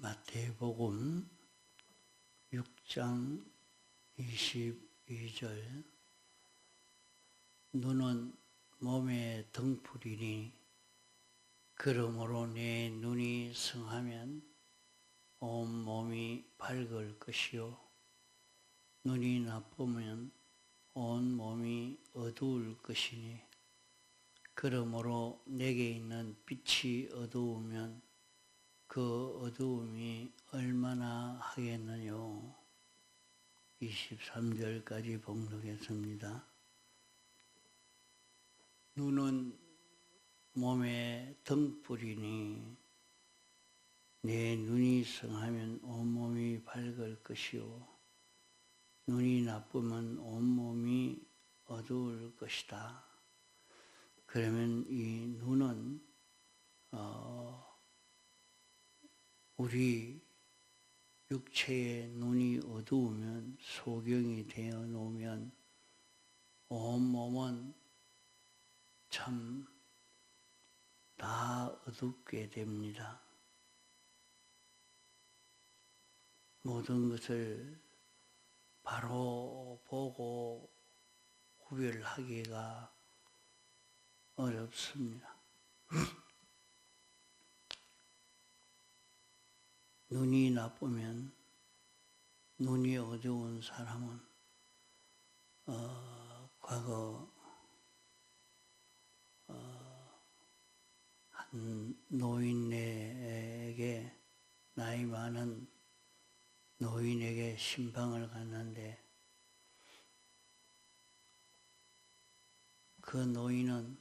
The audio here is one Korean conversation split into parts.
마태복음 6장 22절 눈은 몸의 등불이니 그러므로 내 눈이 성하면 온 몸이 밝을 것이요 눈이 나쁘면 온 몸이 어두울 것이니 그러므로 내게 있는 빛이 어두우면 그 어두움이 얼마나 하겠느뇨. 23절까지 봉독했습니다. 눈은 몸의 등불이니 내 눈이 성하면 온몸이 밝을 것이요 눈이 나쁘면 온몸이 어두울 것이다. 그러면 이 눈은 우리 육체의 눈이 어두우면 소경이 되어 놓으면 온몸은 참 다 어둡게 됩니다. 모든 것을 바로 보고 구별하기가 어렵습니다. 눈이 나쁘면 눈이 어두운 사람은 과거 한 노인에게 나이 많은 노인에게 신방을 갔는데 그 노인은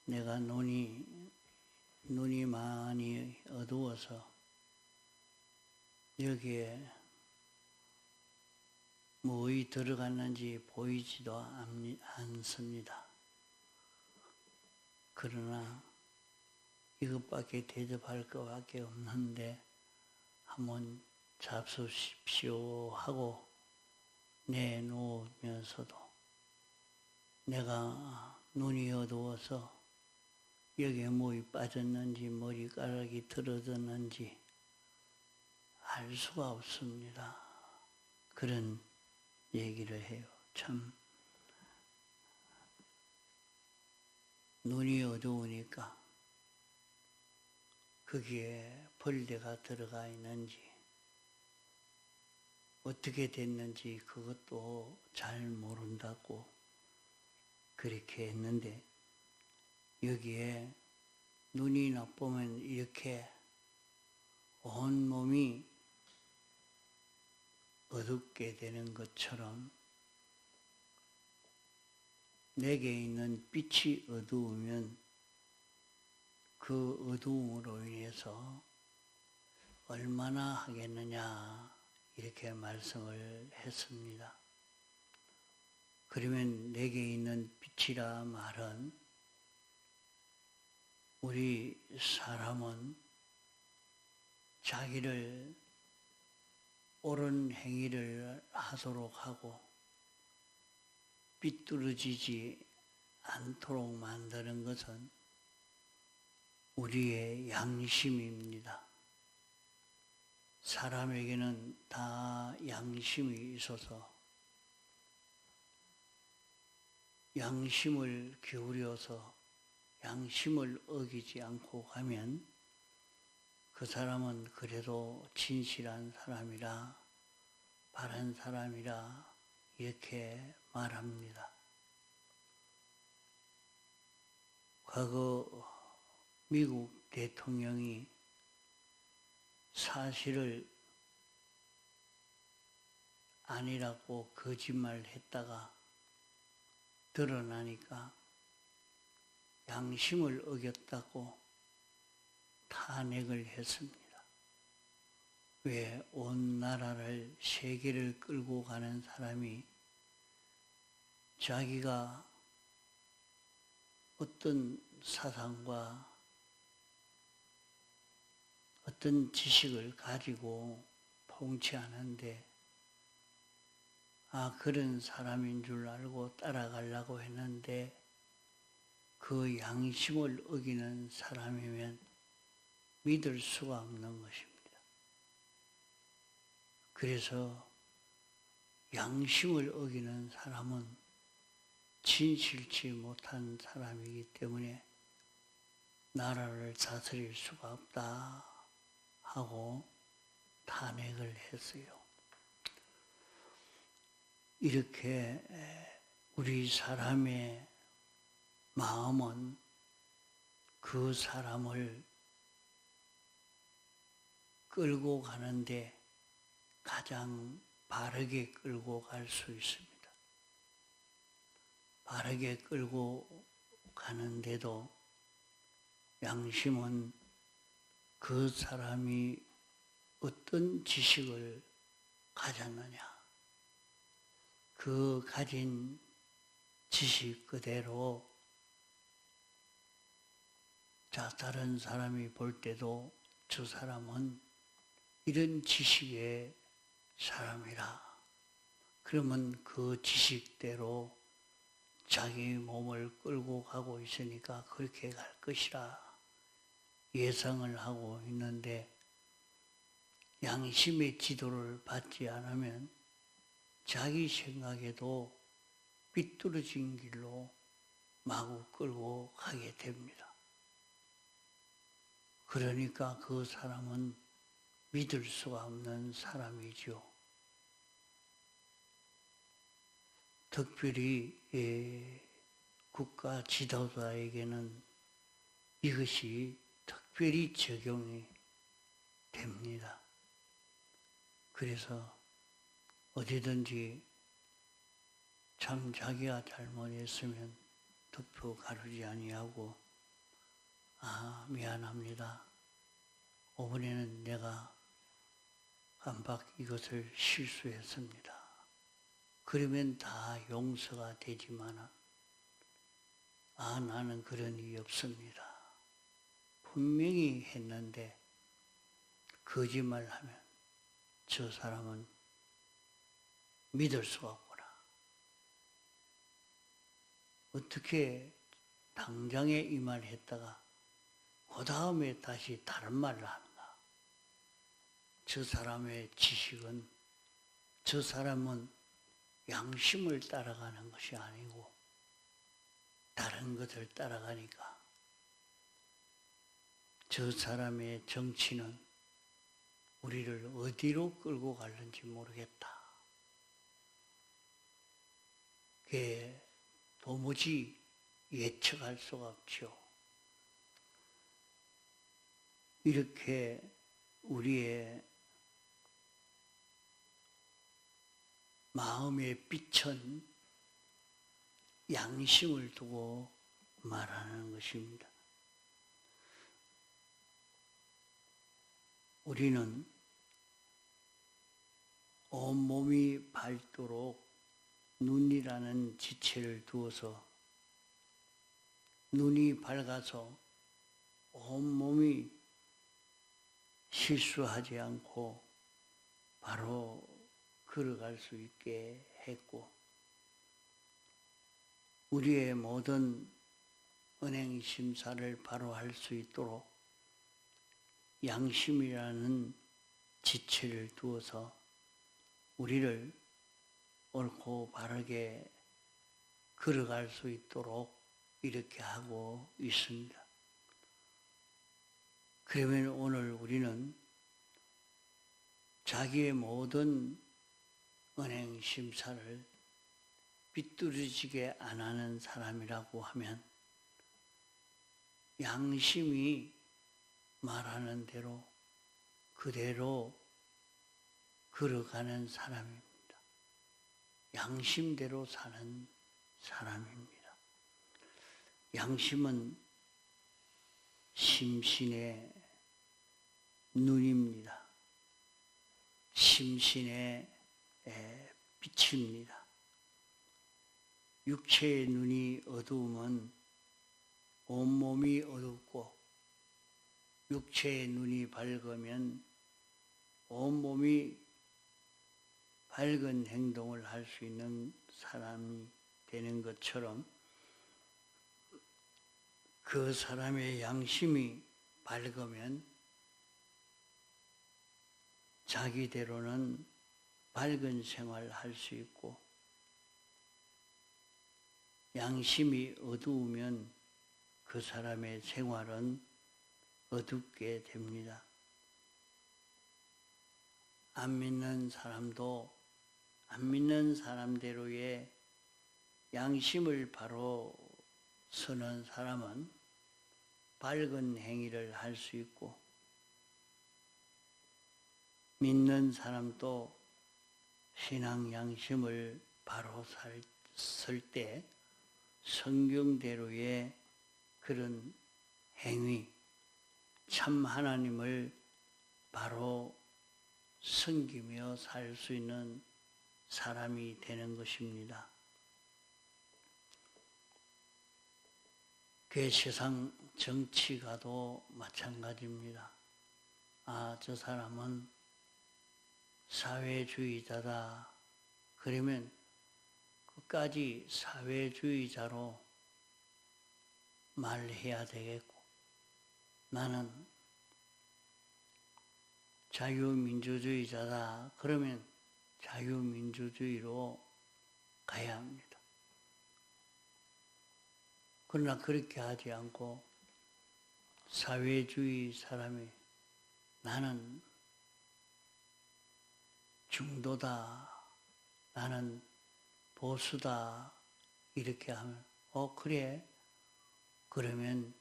내가 눈이 많이 어두워서 여기에 무엇이 들어갔는지 보이지도 않습니다. 그러나 이것밖에 대접할 것밖에 없는데 한번 잡수십시오 하고 내놓으면서도 내가 눈이 어두워서 여기에 뭐이 빠졌는지 머리카락이 들어졌는지 알 수가 없습니다. 그런 얘기를 해요. 참 눈이 어두우니까 거기에 벌레가 들어가 있는지 어떻게 됐는지 그것도 잘 모른다고 그렇게 했는데 여기에 눈이 나쁘면 이렇게 온몸이 어둡게 되는 것처럼 내게 있는 빛이 어두우면 그 어두움으로 인해서 얼마나 하겠느냐 이렇게 말씀을 했습니다. 그러면 내게 있는 빛이라 말은 우리 사람은 자기를 옳은 행위를 하도록 하고 삐뚤어지지 않도록 만드는 것은 우리의 양심입니다. 사람에게는 다 양심이 있어서 양심을 기울여서 양심을 어기지 않고 가면 그 사람은 그래도 진실한 사람이라 바른 사람이라 이렇게 말합니다. 과거 미국 대통령이 사실을 아니라고 거짓말했다가 드러나니까 양심을 어겼다고 탄핵을 했습니다. 왜 온 나라를 세계를 끌고 가는 사람이 자기가 어떤 사상과 어떤 지식을 가지고 통치하는데 그런 사람인 줄 알고 따라가려고 했는데 그 양심을 어기는 사람이면 믿을 수가 없는 것입니다. 그래서 양심을 어기는 사람은 진실치 못한 사람이기 때문에 나라를 다스릴 수가 없다 하고 탄핵을 했어요. 이렇게 우리 사람의 마음은 그 사람을 끌고 가는데 가장 바르게 끌고 갈 수 있습니다. 바르게 끌고 가는데도 양심은 그 사람이 어떤 지식을 가졌느냐, 그 가진 지식 그대로 다른 사람이 볼 때도 저 사람은 이런 지식의 사람이라. 그러면 그 지식대로 자기 몸을 끌고 가고 있으니까 그렇게 갈 것이라 예상을 하고 있는데 양심의 지도를 받지 않으면 자기 생각에도 삐뚤어진 길로 마구 끌고 가게 됩니다. 그러니까 그 사람은 믿을 수가 없는 사람이죠. 특별히 국가 지도자에게는 이것이 특별히 적용이 됩니다. 그래서 어디든지 참 자기가 잘못했으면 덮어 가르지 아니하고 미안합니다. 이번에는 내가 깜빡 이것을 실수했습니다. 그러면 다 용서가 되지만 나는 그런 일이 없습니다. 분명히 했는데 거짓말하면 저 사람은 믿을 수가 없구나. 어떻게 당장에 이 말 했다가 그 다음에 다시 다른 말을 하는가. 저 사람의 지식은, 저 사람은 양심을 따라가는 것이 아니고 다른 것을 따라가니까 저 사람의 정치는 우리를 어디로 끌고 가는지 모르겠다. 그게 도무지 예측할 수가 없죠. 이렇게 우리의 마음의 빛은 양심을 두고 말하는 것입니다. 우리는 온몸이 밝도록 눈이라는 지체를 두어서 눈이 밝아서 온몸이 실수하지 않고 바로 걸어갈 수 있게 했고 우리의 모든 은행 심사를 바로 할 수 있도록 양심이라는 지체를 두어서 우리를 옳고 바르게 걸어갈 수 있도록 이렇게 하고 있습니다. 그러면 오늘 우리는 자기의 모든 은행 심사를 삐뚤어지게 안 하는 사람이라고 하면 양심이 말하는 대로 그대로 걸어가는 사람입니다. 양심대로 사는 사람입니다. 양심은 심신의 눈입니다. 심신의 빛입니다. 육체의 눈이 어두우면 온몸이 어둡고 육체의 눈이 밝으면 온몸이 밝은 행동을 할 수 있는 사람이 되는 것처럼 그 사람의 양심이 밝으면 자기대로는 밝은 생활을 할 수 있고, 양심이 어두우면 그 사람의 생활은 어둡게 됩니다. 안 믿는 사람도 안 믿는 사람대로의 양심을 바로 서는 사람은 밝은 행위를 할 수 있고, 믿는 사람도 신앙 양심을 바로 설 때 성경대로의 그런 행위, 참 하나님을 바로 섬기며 살 수 있는 사람이 되는 것입니다. 그 세상 정치가도 마찬가지입니다. 저 사람은 사회주의자다. 그러면 끝까지 사회주의자로 말해야 되겠고, 나는 자유민주주의자다. 그러면 자유민주주의로 가야 합니다. 그러나 그렇게 하지 않고 사회주의 사람이 나는 중도다, 나는 보수다, 이렇게 하면 그래? 그러면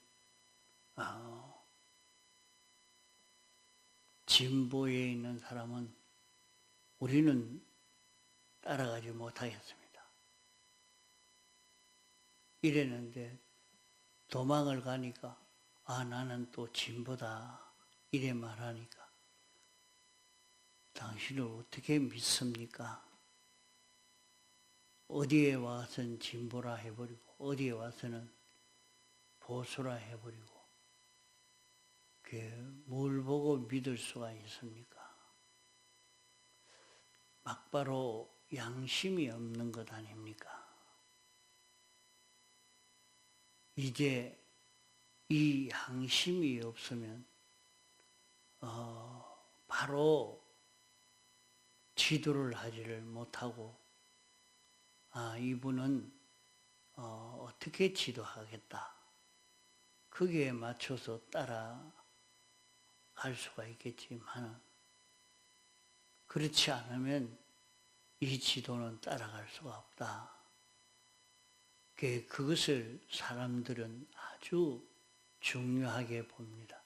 진보에 있는 사람은 우리는 따라가지 못하겠습니다. 이랬는데 도망을 가니까 나는 또 진보다 이래 말하니까 당신을 어떻게 믿습니까? 어디에 와서는 진보라 해버리고 어디에 와서는 보수라 해버리고 뭘 보고 믿을 수가 있습니까? 막바로 양심이 없는 것 아닙니까? 이제 이 양심이 없으면 바로 지도를 하지를 못하고 이분은 어떻게 지도하겠다. 거기에 맞춰서 따라갈 수가 있겠지만 그렇지 않으면 이 지도는 따라갈 수가 없다. 그것을 사람들은 아주 중요하게 봅니다.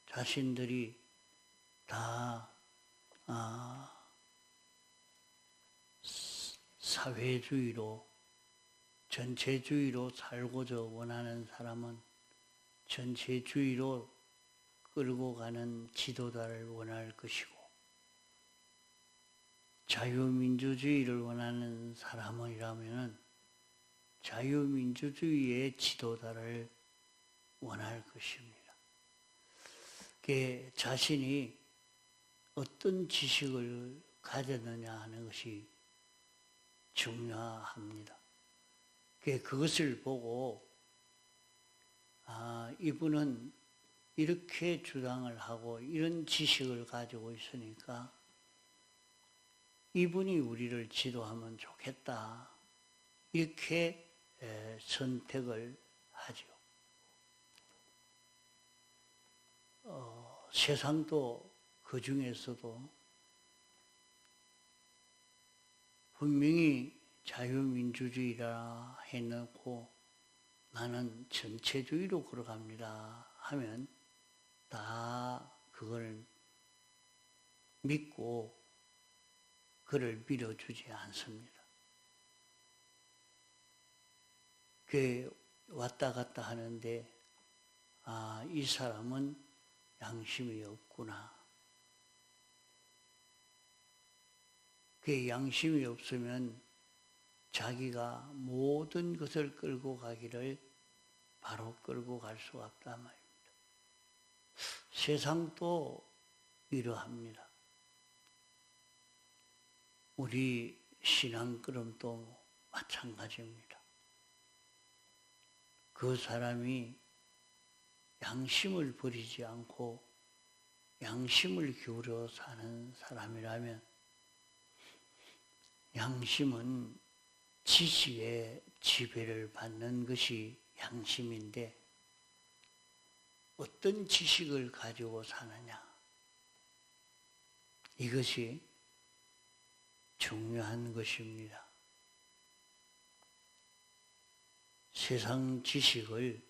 자신들이 다 사회주의로 전체주의로 살고자 원하는 사람은 전체주의로 끌고 가는 지도자를 원할 것이고, 자유민주주의를 원하는 사람이라면 자유민주주의의 지도자를 원할 것입니다. 자신이 어떤 지식을 가졌느냐 하는 것이 중요합니다. 그것을 보고 이분은 이렇게 주장을 하고 이런 지식을 가지고 있으니까 이분이 우리를 지도하면 좋겠다. 이렇게 선택을 하죠. 세상도 그 중에서도 분명히 자유민주주의라 해놓고 나는 전체주의로 걸어갑니다 하면 다 그걸 믿고 그를 밀어주지 않습니다. 왔다 갔다 하는데 이 사람은 양심이 없구나. 양심이 없으면 자기가 모든 것을 끌고 가기를 바로 끌고 갈 수가 없단 말입니다. 세상도 이러합니다. 우리 신앙그럼도 마찬가지입니다. 그 사람이 양심을 버리지 않고 양심을 기울여 사는 사람이라면 양심은 지식의 지배를 받는 것이 양심인데 어떤 지식을 가지고 사느냐 이것이 중요한 것입니다. 세상 지식을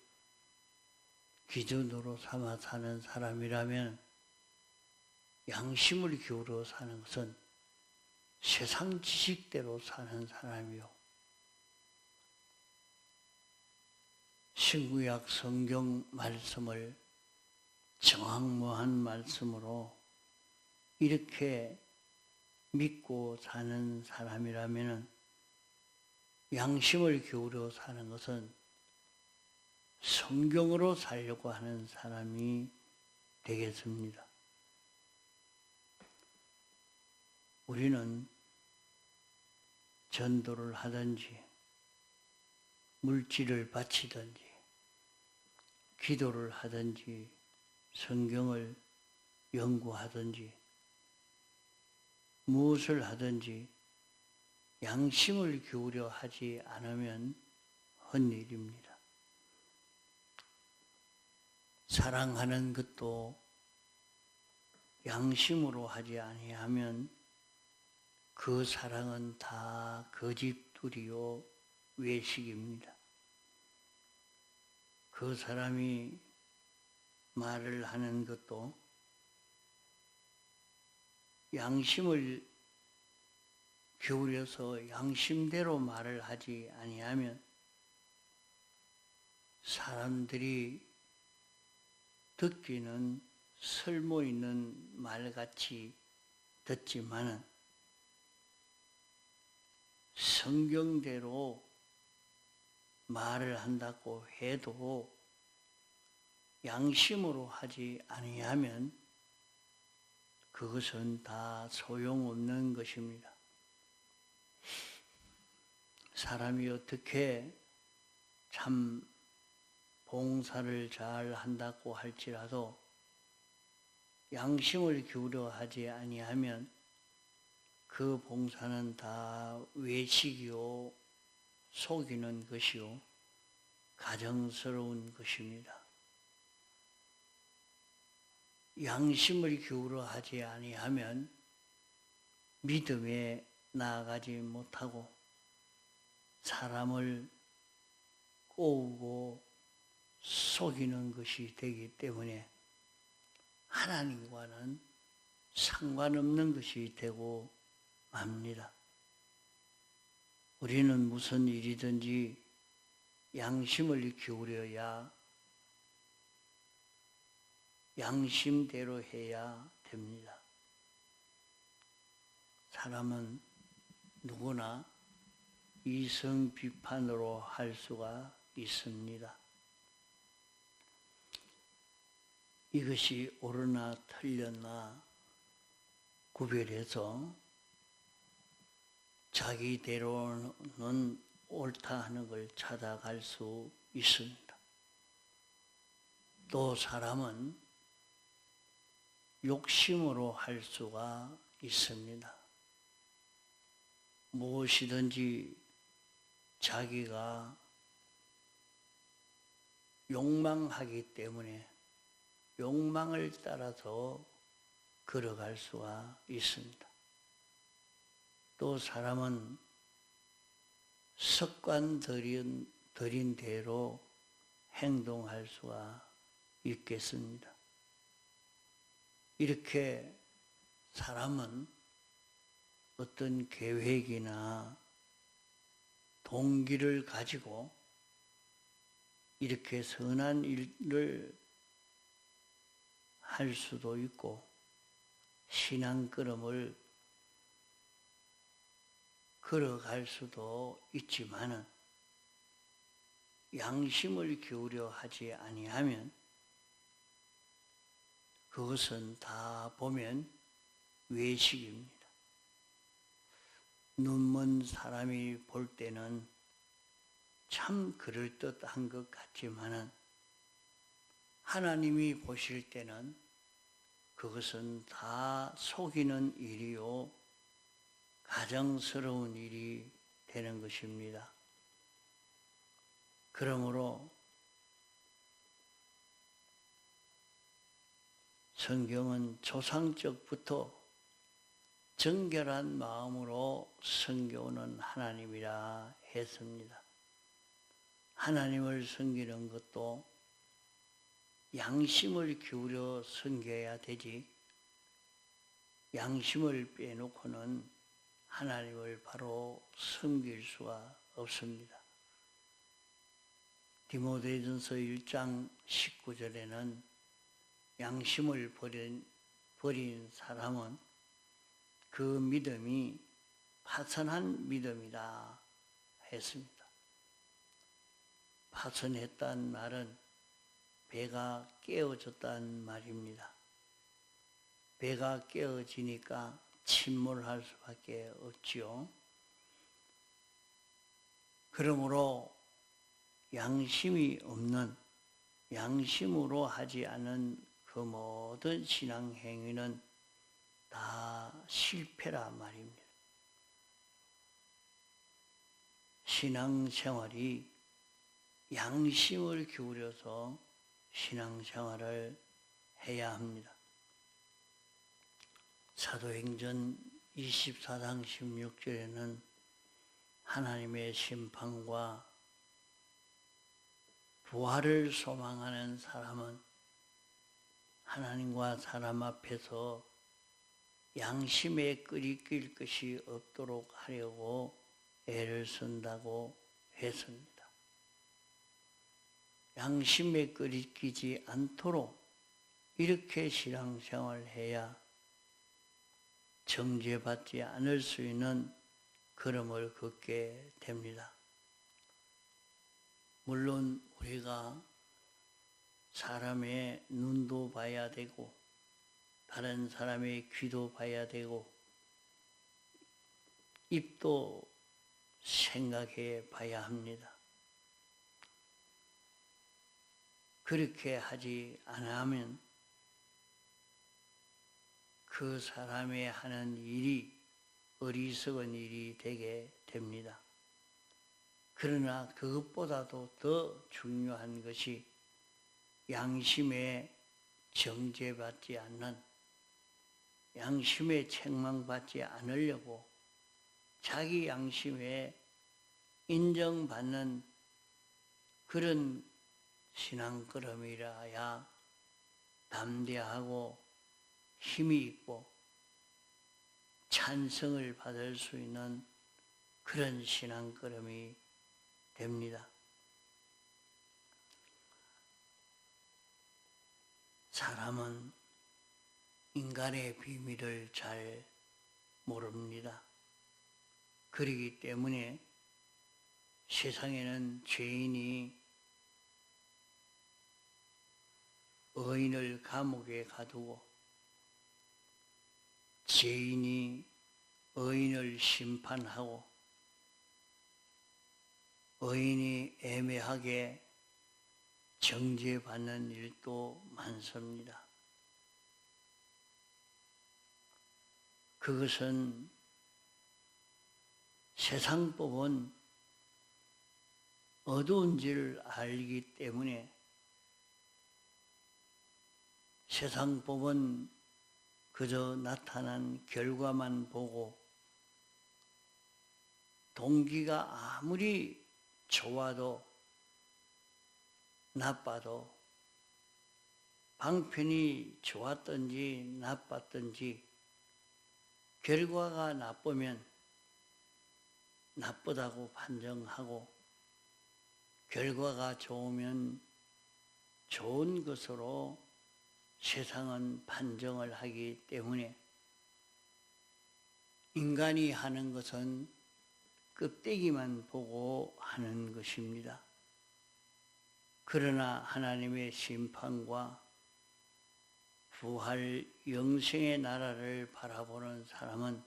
기준으로 삼아 사는 사람이라면 양심을 기울여 사는 것은 세상 지식대로 사는 사람이요. 신구약 성경 말씀을 정확무한 말씀으로 이렇게 믿고 사는 사람이라면 양심을 기울여 사는 것은 성경으로 살려고 하는 사람이 되겠습니다. 우리는 전도를 하든지 물질을 바치든지 기도를 하든지 성경을 연구하든지 무엇을 하든지 양심을 기울여 하지 않으면 헛일입니다. 사랑하는 것도 양심으로 하지 아니하면 그 사랑은 다 거짓들이요 외식입니다. 그 사람이 말을 하는 것도 양심을 기울여서 양심대로 말을 하지 아니하면 사람들이 듣기는 설모 있는 말같이 듣지만은 성경대로 말을 한다고 해도 양심으로 하지 아니하면 그것은 다 소용없는 것입니다. 사람이 어떻게 참 봉사를 잘 한다고 할지라도 양심을 기울여 하지 아니하면 그 봉사는 다 외식이요 속이는 것이요 가정스러운 것입니다. 양심을 기울여 하지 아니하면 믿음에 나아가지 못하고 사람을 꼬우고 속이는 것이 되기 때문에 하나님과는 상관없는 것이 되고 맙니다. 우리는 무슨 일이든지 양심을 기울여야 양심대로 해야 됩니다. 사람은 누구나 이성 비판으로 할 수가 있습니다. 이것이 옳으나 틀렸나 구별해서 자기대로는 옳다 하는 걸 찾아갈 수 있습니다. 또 사람은 욕심으로 할 수가 있습니다. 무엇이든지 자기가 욕망하기 때문에 욕망을 따라서 걸어갈 수가 있습니다. 또 사람은 습관 들인 대로 행동할 수가 있겠습니다. 이렇게 사람은 어떤 계획이나 동기를 가지고 이렇게 선한 일을 할 수도 있고 신앙걸음을 걸어갈 수도 있지만은 양심을 기울여 하지 아니하면 그것은 다 보면 외식입니다. 눈먼 사람이 볼 때는 참 그럴듯한 것 같지만은 하나님이 보실 때는 그것은 다 속이는 일이요 가정스러운 일이 되는 것입니다. 그러므로 성경은 조상적부터 정결한 마음으로 섬겨오는 하나님이라 했습니다. 하나님을 섬기는 것도 양심을 기울여 섬겨야 되지, 양심을 빼놓고는 하나님을 바로 섬길 수가 없습니다. 디모데전서 1장 19절에는 양심을 버린 사람은 그 믿음이 파선한 믿음이다 했습니다. 파선했다는 말은 배가 깨어졌다는 말입니다. 배가 깨어지니까 침몰할 수밖에 없지요. 그러므로 양심이 없는, 양심으로 하지 않은 그 모든 신앙 행위는 다 실패라 말입니다. 신앙생활이 양심을 기울여서 신앙생활을 해야 합니다. 사도행전 24장 16절에는 하나님의 심판과 부활을 소망하는 사람은 하나님과 사람 앞에서 양심에 끄리낄 것이 없도록 하려고 애를 쓴다고 했습니다. 양심에 끄리끼지 않도록 이렇게 신앙생활을 해야 정죄받지 않을 수 있는 걸음을 걷게 됩니다. 물론 우리가 사람의 눈도 봐야 되고 다른 사람의 귀도 봐야 되고 입도 생각해 봐야 합니다. 그렇게 하지 않으면 그 사람이 하는 일이 어리석은 일이 되게 됩니다. 그러나 그것보다도 더 중요한 것이 양심에 정죄받지 않는, 양심에 책망받지 않으려고 자기 양심에 인정받는 그런 신앙걸음이라야 담대하고 힘이 있고 찬성을 받을 수 있는 그런 신앙걸음이 됩니다. 사람은 인간의 비밀을 잘 모릅니다. 그렇기 때문에 세상에는 죄인이 의인을 감옥에 가두고 죄인이 의인을 심판하고 의인이 애매하게 정죄받는 일도 많습니다. 그것은 세상법은 어두운 줄 알기 때문에 세상법은 그저 나타난 결과만 보고 동기가 아무리 좋아도 나빠도 방편이 좋았든지 나빴든지 결과가 나쁘면 나쁘다고 판정하고 결과가 좋으면 좋은 것으로 세상은 판정을 하기 때문에 인간이 하는 것은 껍데기만 보고 하는 것입니다. 그러나 하나님의 심판과 부활 영생의 나라를 바라보는 사람은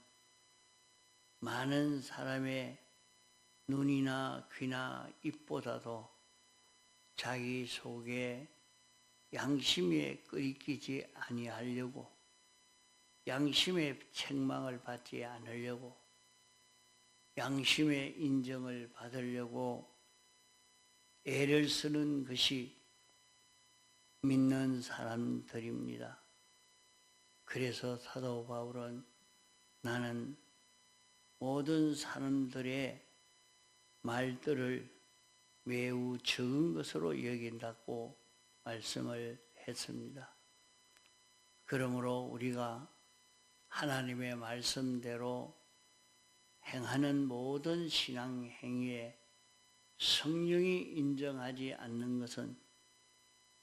많은 사람의 눈이나 귀나 입보다도 자기 속에 양심에 끄리끼지 아니하려고 양심의 책망을 받지 않으려고, 양심의 인정을 받으려고 애를 쓰는 것이 믿는 사람들입니다. 그래서 사도 바울은 나는 모든 사람들의 말들을 매우 적은 것으로 여긴다고 말씀을 했습니다. 그러므로 우리가 하나님의 말씀대로 행하는 모든 신앙 행위에 성령이 인정하지 않는 것은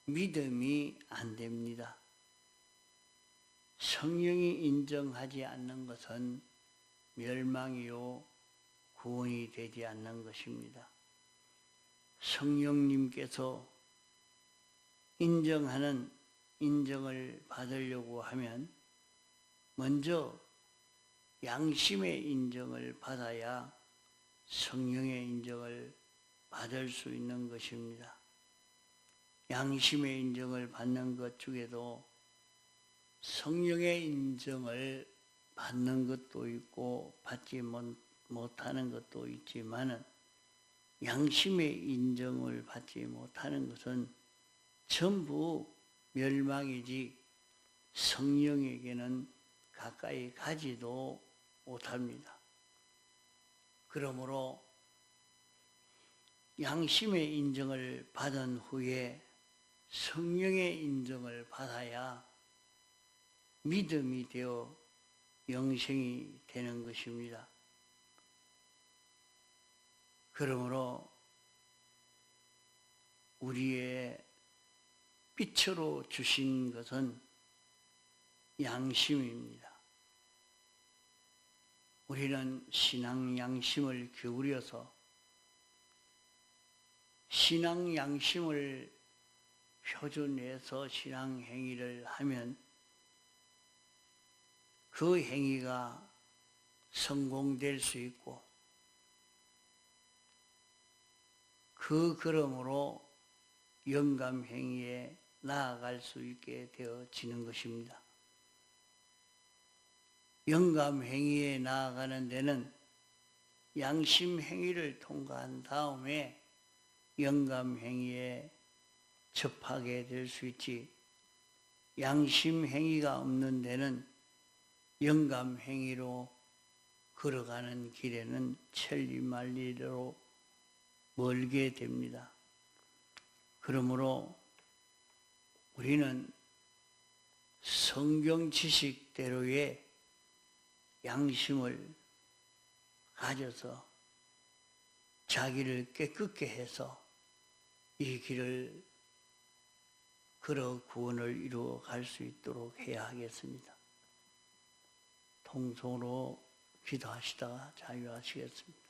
믿음이 안 됩니다. 성령이 인정하지 않는 것은 멸망이요 구원이 되지 않는 것입니다. 성령님께서 인정을 받으려고 하면 먼저 양심의 인정을 받아야 성령의 인정을 받을 수 있는 것입니다. 양심의 인정을 받는 것 중에도 성령의 인정을 받는 것도 있고 받지 못하는 것도 있지만은 양심의 인정을 받지 못하는 것은 전부 멸망이지 성령에게는 가까이 가지도 못합니다. 그러므로 양심의 인정을 받은 후에 성령의 인정을 받아야 믿음이 되어 영생이 되는 것입니다. 그러므로 우리의 빛으로 주신 것은 양심입니다. 우리는 신앙 양심을 기울여서 신앙 양심을 표준해서 신앙 행위를 하면 그 행위가 성공될 수 있고 그 걸음으로 영감 행위에 나아갈 수 있게 되어지는 것입니다. 영감 행위에 나아가는 데는 양심 행위를 통과한 다음에 영감 행위에 접하게 될 수 있지, 양심 행위가 없는 데는 영감 행위로 걸어가는 길에는 천리만리로 멀게 됩니다. 그러므로 우리는 성경 지식대로의 양심을 가져서 자기를 깨끗게 해서 이 길을 걸어 구원을 이루어 갈 수 있도록 해야 하겠습니다. 통성으로 기도하시다가 자유하시겠습니다.